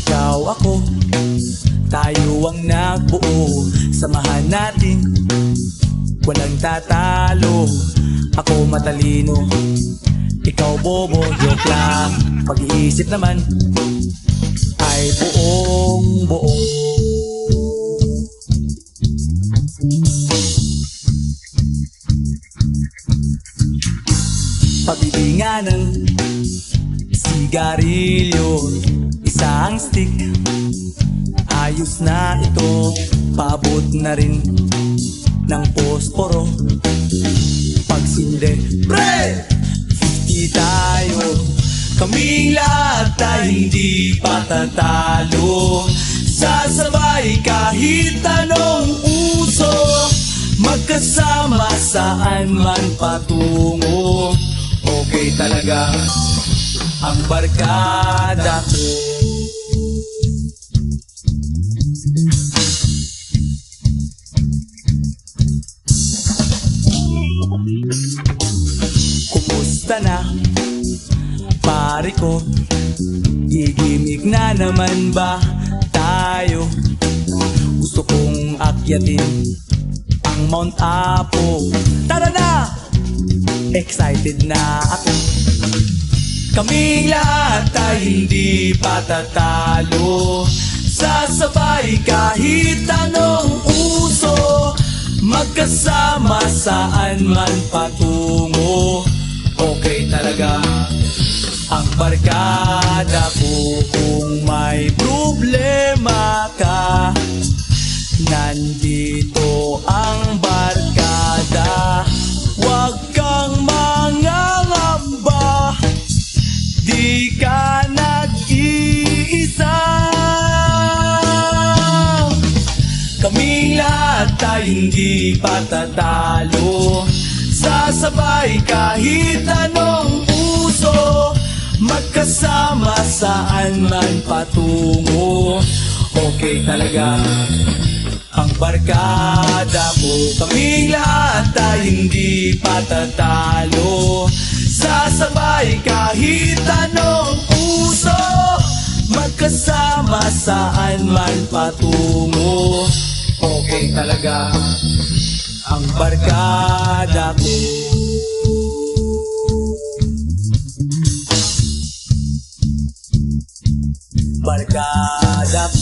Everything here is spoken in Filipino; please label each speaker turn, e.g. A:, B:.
A: Ikaw ako, tayo ang nagbuo. Samahan natin, walang tatalo. Ako matalino, ikaw bobo. Joke lang, pag-iisip naman ay buong buo. Pabibingan ng sigarilyo, isang stick, ayos na ito. Paabot na rin ng posporo. Pagsinde, pre! 50 tayo, kaming lahat ay hindi patatalo. Sasabay kahit anong uso, magkasama saan man patungo. Okay talaga ang barkada ko. Kumusta na, pare ko? Gigimik na naman ba tayo? Gusto kong akyatin ang Mount Apo. Tara na! Excited na ako. Kaming lahat ay hindi patatalo. Sasabay kahit anong uso, magkasama saan man patungo. Okay talaga ang barkada ko. Kung may problema ka, nandito ang barkada. Huwag kang mangangamba, di ka nag-iisa. Kaming lahat ay hindi patatalo. Sasabay kahit anong uso, magkasama saan man patungo. Okay talaga ang barkada ko. Kaming lahat ay hindi patatalo. Sasabay kahit anong uso, magkasama saan man patungo. Okay talaga ang barkada ko. Barkada ko.